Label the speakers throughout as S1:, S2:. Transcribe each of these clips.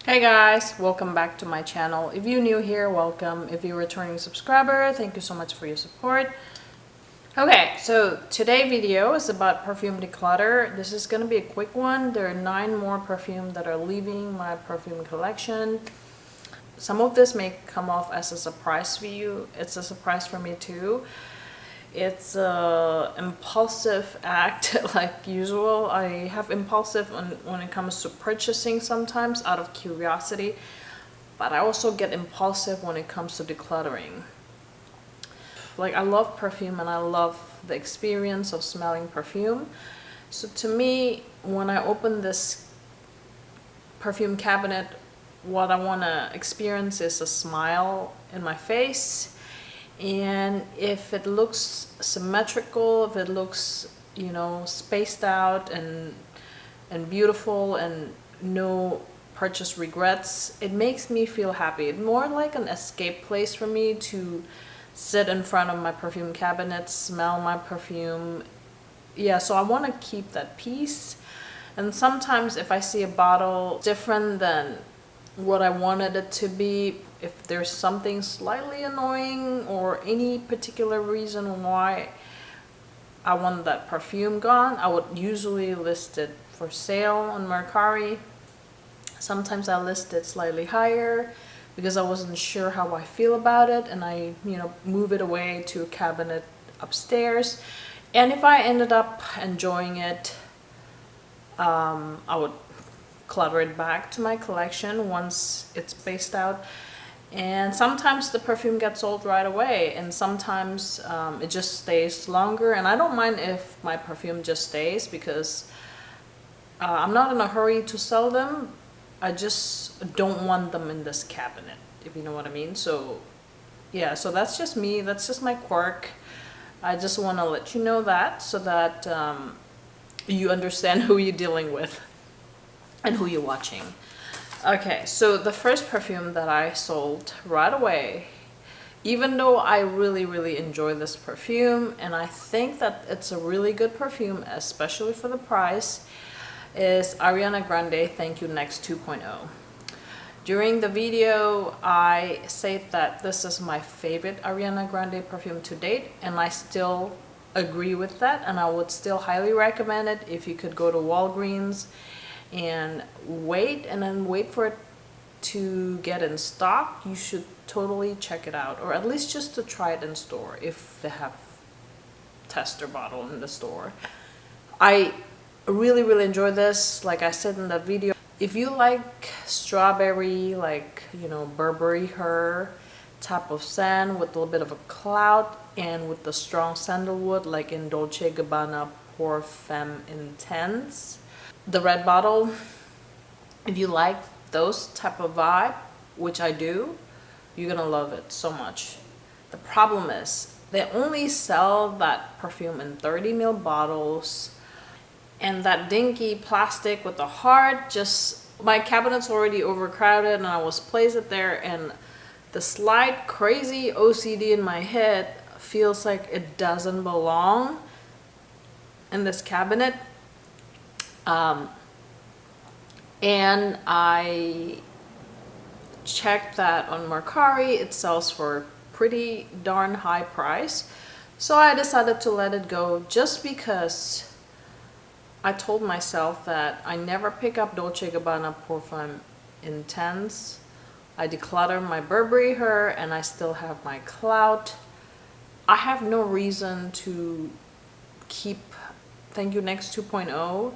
S1: Hey guys, welcome back to my channel. If you're new here, welcome. If you're a returning subscriber, thank you so much for your support. Okay, so today's video is about perfume declutter. This is going to be a quick one. There are 9 more perfumes that are leaving my perfume collection. Some of this may come off as a surprise for you. It's a surprise for me too. It's a impulsive act like usual. I have impulsive when it comes to purchasing sometimes out of curiosity, but I also get impulsive when it comes to decluttering. Like, I love perfume and I love the experience of smelling perfume. So to me, when I open this perfume cabinet, what I want to experience is a smile in my face. And if it looks symmetrical, if it looks, spaced out and beautiful and no purchase regrets, it makes me feel happy. It's more like an escape place for me to sit in front of my perfume cabinet, smell my perfume. Yeah, so I want to keep that peace. And sometimes if I see a bottle different than what I wanted it to be, if there's something slightly annoying or any particular reason why I want that perfume gone, I would usually list it for sale on Mercari. Sometimes I list it slightly higher because I wasn't sure how I feel about it, and I move it away to a cabinet upstairs. And if I ended up enjoying it, I would clutter it back to my collection once it's spaced out. And sometimes the perfume gets sold right away, and sometimes it just stays longer. And I don't mind if my perfume just stays because I'm not in a hurry to sell them. I just don't want them in this cabinet, if you know what I mean. So yeah, so that's just me, that's just my quirk. I just want to let you know that so that you understand who you're dealing with and who you're watching. Okay, so the first perfume that I sold right away, even though I really enjoy this perfume and I think that it's a really good perfume, especially for the price, is Ariana Grande Thank You Next 2.0. During the video, I say that this is my favorite Ariana Grande perfume to date, and I still agree with that, and I would still highly recommend it. If you could go to Walgreens and wait for it to get in stock, you should totally check it out, or at least just to try it in store if they have tester bottle in the store. I really enjoy this. Like I said in the video, if you like strawberry, like Burberry Her type of scent with a little bit of a cloud and with the strong sandalwood, like in Dolce & Gabbana Parfum Intense, the red bottle, if you like those type of vibe, which I do, you're gonna love it so much. The problem is they only sell that perfume in 30 ml bottles, and that dinky plastic with the heart, just my cabinet's already overcrowded and I was placed it there, and the slight crazy OCD in my head feels like it doesn't belong in this cabinet. And I checked that on Mercari, it sells for pretty darn high price. So I decided to let it go, just because I told myself that I never pick up Dolce & Gabbana Parfum Intense. I declutter my Burberry Her and I still have my clout. I have no reason to keep Thank You Next 2.0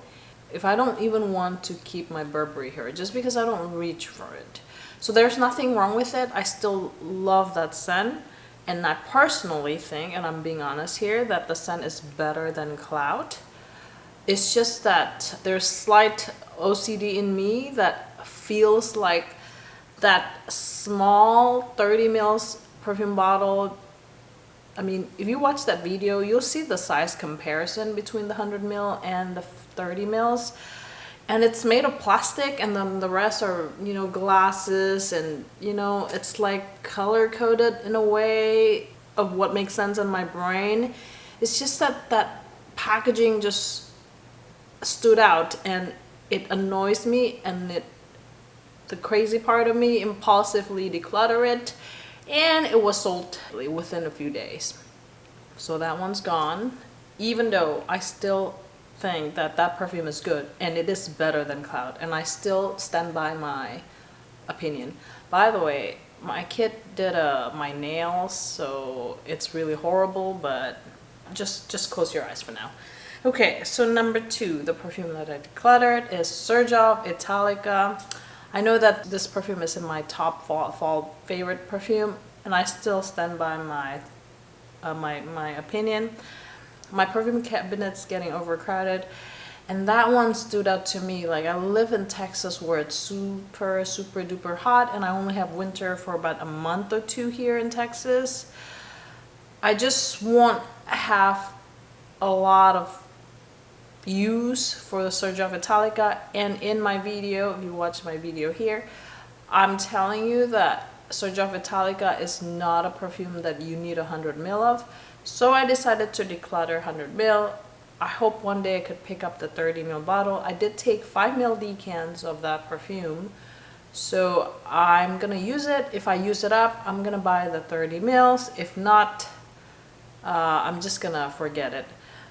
S1: if I don't even want to keep my Burberry Her, just because I don't reach for it. So there's nothing wrong with it. I still love that scent, and I personally think, and I'm being honest here, that the scent is better than Clout. It's just that there's slight OCD in me that feels like that small 30 ml perfume bottle. I mean, if you watch that video, you'll see the size comparison between the 100 ml and the 30 mils, and it's made of plastic, and then the rest are glasses, and it's like color coded in a way of what makes sense in my brain. It's just that packaging just stood out and it annoys me, and the crazy part of me, impulsively declutter it, and it was sold within a few days. So that one's gone, even though I still think that that perfume is good and it is better than Cloud, and I still stand by my opinion. By the way, my kid did my nails, so it's really horrible, but just close your eyes for now. Okay, so number 2, the perfume that I decluttered is Sergio Italica. I know that this perfume is in my top fall favorite perfume, and I still stand by my my opinion. My perfume cabinet's getting overcrowded, and that one stood out to me. Like, I live in Texas where it's super duper hot, and I only have winter for about a month or 2 here in Texas. I just won't have a lot of use for the Sergio Italica, and in my video, if you watch my video here, I'm telling you that Sergio Italica is not a perfume that you need 100 ml of. So I decided to declutter 100 ml. I hope one day I could pick up the 30 ml bottle. I did take 5 ml decants of that perfume, so I'm gonna use it. If I use it up, I'm gonna buy the 30 ml. If not, I'm just gonna forget it.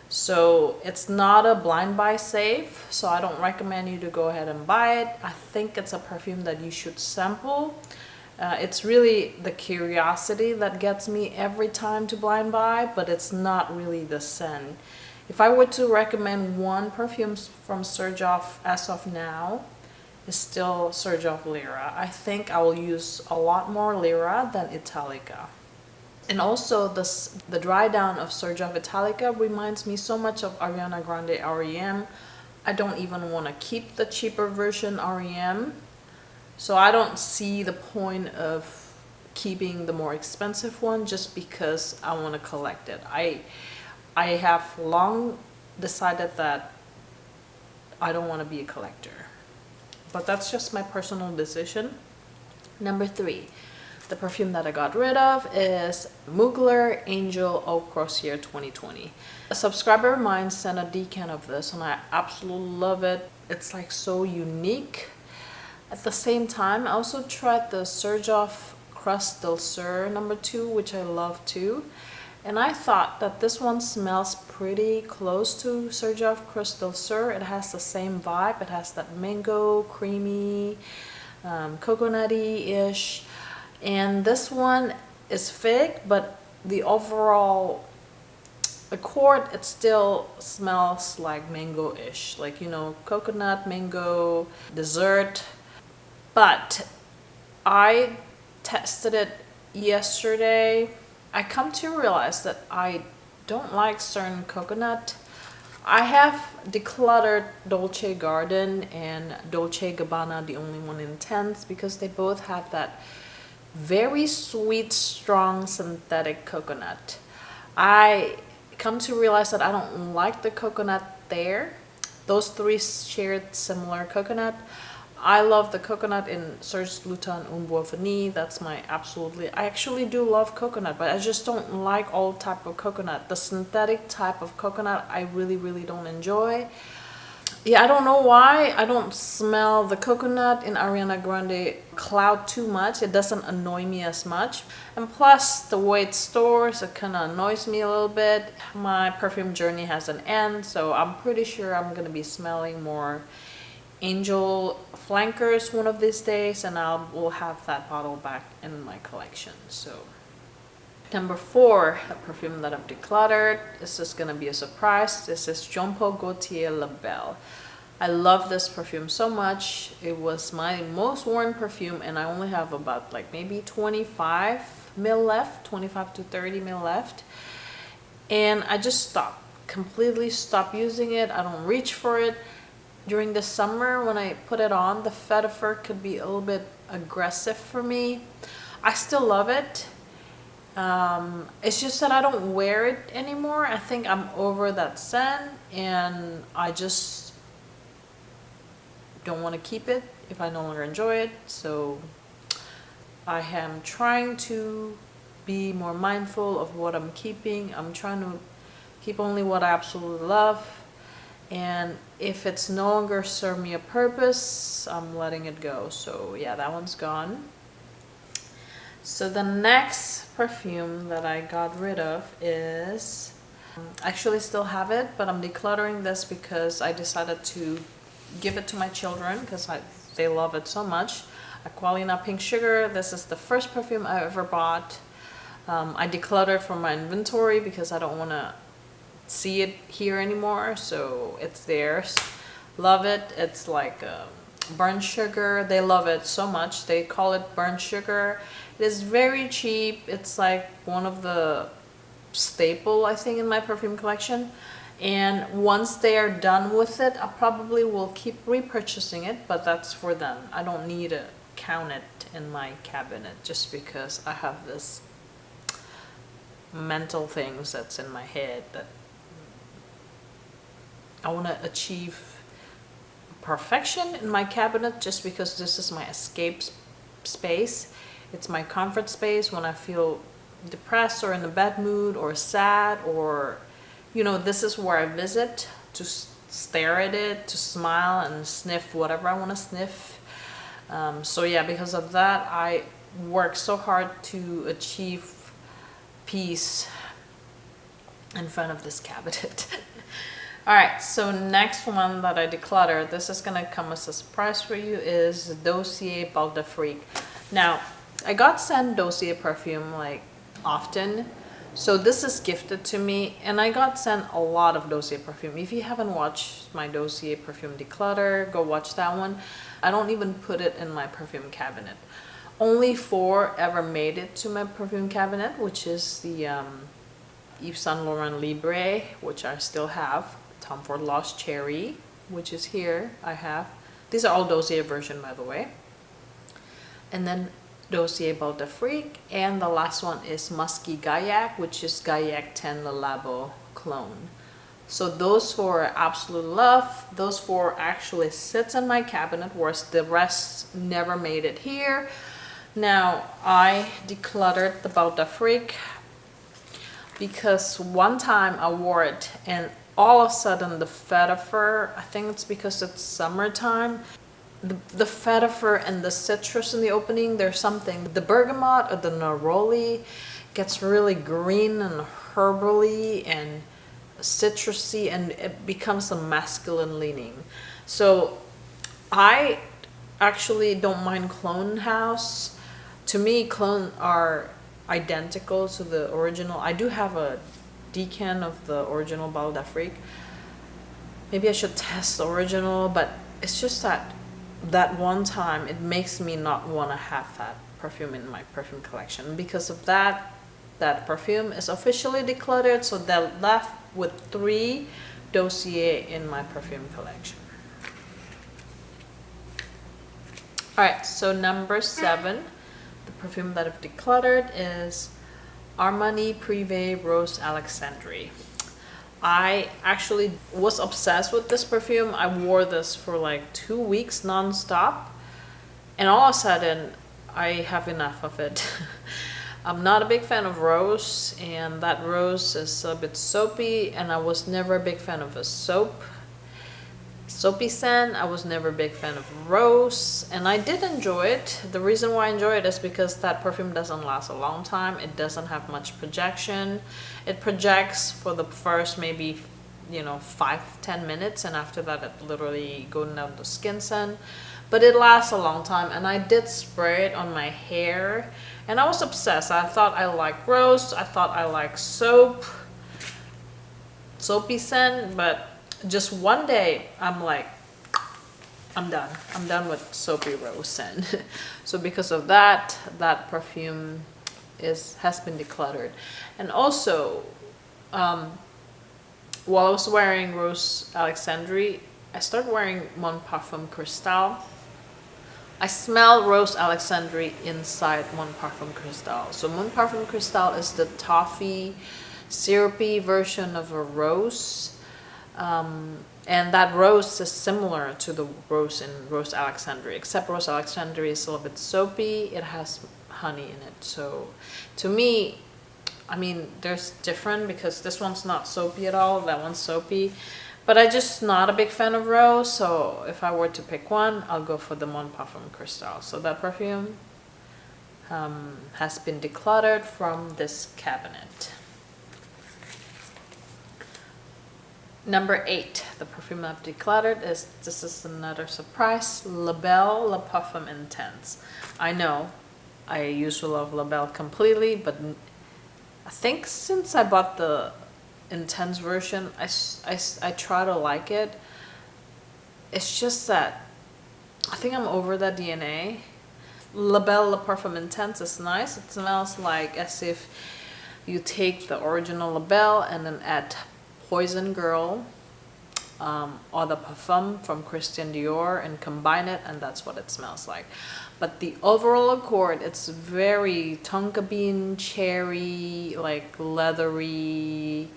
S1: So it's not a blind buy safe, so I don't recommend you to go ahead and buy it. I think it's a perfume that you should sample. It's really the curiosity that gets me every time to blind buy, but it's not really the scent. If I were to recommend one perfume from Sergio as of now, it's still Sergio Lira. I think I will use a lot more Lira than Italica. And also the dry down of Sergio Italica reminds me so much of Ariana Grande REM. I don't even want to keep the cheaper version REM. So I don't see the point of keeping the more expensive one just because I want to collect it. I have long decided that I don't want to be a collector. But that's just my personal decision. Number 3. The perfume that I got rid of is Mugler Angel Eau Crossier 2020. A subscriber of mine sent a decant of this, and I absolutely love it. It's like so unique. At the same time, I also tried the xerjoff Crust del Sur number 2, which I love too. And I thought that this one smells pretty close to xerjoff Crust del Sur. It has the same vibe. It has that mango, creamy, coconutty-ish. And this one is fig, but the overall accord, it still smells like mango-ish. Like, you know, coconut, mango, dessert. But I tested it yesterday. I come to realize that I don't like certain coconut. I have decluttered Dolce Garden and Dolce Gabbana, the only one intense, because they both have that very sweet, strong synthetic coconut. I come to realize that I don't like the coconut there. Those 3 shared similar coconut. I love the coconut in Serge Lutin Un Bois Vanille. That's my absolutely... I actually do love coconut, but I just don't like all type of coconut. The synthetic type of coconut, I really don't enjoy. Yeah, I don't know why I don't smell the coconut in Ariana Grande Cloud too much. It doesn't annoy me as much. And plus, the way it stores, it kind of annoys me a little bit. My perfume journey has an end, so I'm pretty sure I'm going to be smelling more Angel Flankers one of these days, and I will have that bottle back in my collection. So number 4, a perfume that I've decluttered. This is gonna be a surprise. This is Jean Paul Gaultier Labelle. I love this perfume so much. It was my most worn perfume, and I only have about like maybe 25 ml left, 25 to 30 ml left. And I just completely stopped using it. I don't reach for it. During the summer, when I put it on, the vetiver could be a little bit aggressive for me. I still love it. It's just that I don't wear it anymore. I think I'm over that scent, and I just don't want to keep it if I no longer enjoy it. So I am trying to be more mindful of what I'm keeping. I'm trying to keep only what I absolutely love. and if it's no longer serve me a purpose, I'm letting it go. So yeah, that one's gone. So the next perfume that I got rid of is, I actually still have it, but I'm decluttering this because I decided to give it to my children because they love it so much. Aquolina Pink Sugar. This is the first perfume I ever bought. I decluttered from my inventory because I don't want to see it here anymore, so it's theirs. Love it. It's like burnt sugar. They love it so much. They call it burnt sugar. It is very cheap. It's like one of the staple, I think, in my perfume collection. And once they are done with it, I probably will keep repurchasing it, but that's for them. I don't need to count it in my cabinet just because I have this mental things that's in my head that I want to achieve perfection in my cabinet just because this is my escape space. It's my comfort space when I feel depressed or in a bad mood or sad, or you know, this is where I visit to stare at it, to smile and sniff whatever I want to sniff. So yeah, because of that, I work so hard to achieve peace in front of this cabinet. All right, so next one that I decluttered, this is gonna come as a surprise for you, is Dossier Baldafrique. Now, I got sent Dossier perfume like often, so this is gifted to me, and I got sent a lot of Dossier perfume. If you haven't watched my Dossier perfume declutter, go watch that one. I don't even put it in my perfume cabinet. Only 4 ever made it to my perfume cabinet, which is the Yves Saint Laurent Libre, which I still have. Tom Ford Lost Cherry, which is here, I have. These are all Dossier version, by the way. And then Dossier Baldafrique, and the last one is Musky Gaillac, which is Gaillac 10 Le Labo clone. So those 4 are absolute love. Those 4 actually sits in my cabinet, whereas the rest never made it here. Now, I decluttered the Baldafrique because one time I wore it and all of a sudden the vetiver, I think it's because it's summertime, the vetiver and the citrus in the opening, there's something. The bergamot or the neroli gets really green and herbally and citrusy, and it becomes a masculine leaning. So I actually don't mind clone house. To me, clone are identical to the original. I do have a decan of the original Baldafrique. Maybe I should test the original, but it's just that one time it makes me not want to have that perfume in my perfume collection. Because of that perfume is officially decluttered, so they're left with 3 Dossier in my perfume collection. Alright, so number 7, the perfume that I've decluttered is Armani Prive Rose Alexandri. I actually was obsessed with this perfume. I wore this for like 2 weeks non-stop, and all of a sudden I have enough of it. I'm not a big fan of rose, and that rose is a bit soapy, and I was never a big fan of a soapy scent. I was never a big fan of rose, and I did enjoy it. The reason why I enjoy it is because that perfume doesn't last a long time. It doesn't have much projection. It projects for the first maybe 5-10 minutes, and after that it literally goes down the skin scent. But it lasts a long time, and I did spray it on my hair, and I was obsessed. I thought I liked rose, I thought I liked soapy scent, but just one day I'm like, I'm done with soapy rose scent. So because of that perfume has been decluttered. And also while I was wearing Rose Alexandri, I started wearing Mon Parfum Cristal. I smell Rose Alexandri inside Mon Parfum Cristal. So Mon Parfum Cristal is the toffee syrupy version of a rose. And that rose is similar to the rose in Rose Alexandri, except Rose Alexandri is a little bit soapy. It has honey in it. So to me, I mean, there's different because this one's not soapy at all. That one's soapy. But I just not a big fan of rose, so if I were to pick one, I'll go for the Mon Parfum Cristal. So that perfume has been decluttered from this cabinet. Number 8, the perfume I've decluttered is, this is another surprise, Labelle Le Parfum Intense. I know, I used to love Labelle completely, but I think since I bought the intense version, I try to like it. It's just that I think I'm over that DNA. Labelle Le Parfum Intense is nice. It smells like as if you take the original Labelle and then add Poison Girl or the Parfum from Christian Dior and combine it, and that's what it smells like. But the overall accord, it's very tonka bean, cherry, like leathery,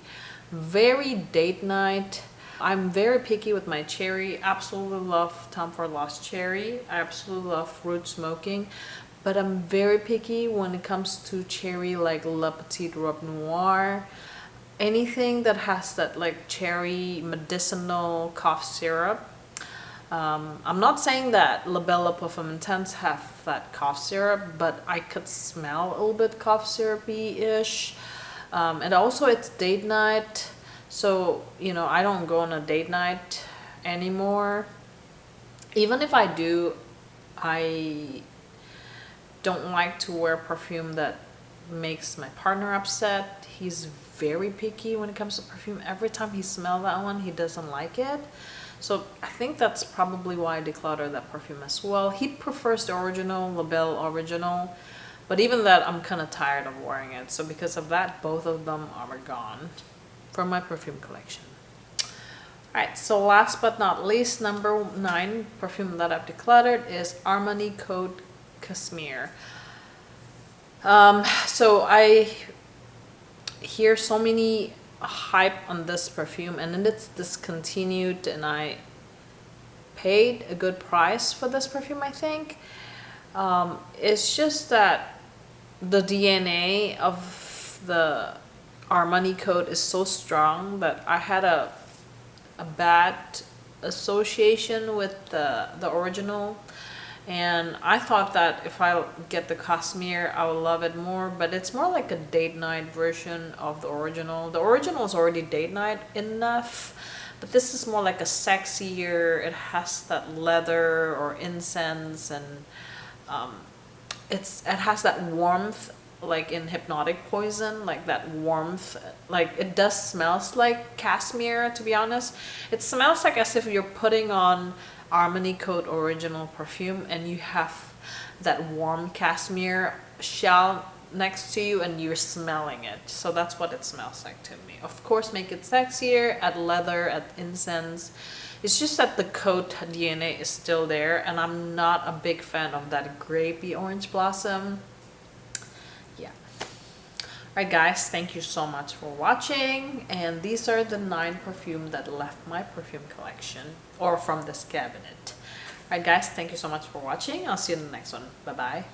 S1: very date night. I'm very picky with my cherry. Absolutely love Tom Ford Lost Cherry. I absolutely love fruit smoking. But I'm very picky when it comes to cherry, like La Petite Robe Noire. Anything that has that like cherry medicinal cough syrup. I'm not saying that Labelle Le Parfum Intense have that cough syrup, but I could smell a little bit cough syrupy-ish. And also it's date night, so you know, I don't go on a date night anymore. Even if I do, I don't like to wear perfume that makes my partner upset. He's very picky when it comes to perfume. Every time he smells that one, he doesn't like it. So I think that's probably why I declutter that perfume as well. He prefers the original, Labelle original, but even that, I'm kind of tired of wearing it. So because of that, both of them are gone from my perfume collection. Alright, so last but not least, number 9 perfume that I've decluttered is Armani Code Cosmere. So I hear so many hype on this perfume, and then it's discontinued, and I paid a good price for this perfume, I think. It's just that the DNA of the Armani Code is so strong that I had a bad association with the original, and I thought that if I get the Cosmere, I would love it more, but it's more like a date night version of the original. The original is already date night enough, but this is more like a sexier, it has that leather or incense, and it has that warmth, like in Hypnotic Poison, like that warmth. Like it does smells like cashmere, to be honest. It smells like as if you're putting on Armani Code original perfume and you have that warm cashmere shell next to you and you're smelling it. So that's what it smells like to me. Of course, make it sexier, add leather, add incense. It's just that the coat DNA is still there, and I'm not a big fan of that grapey orange blossom. Yeah. Alright guys, thank you so much for watching, and these are the 9 perfume that left my perfume collection, or from this cabinet. Alright guys, thank you so much for watching. I'll see you in the next one. Bye bye.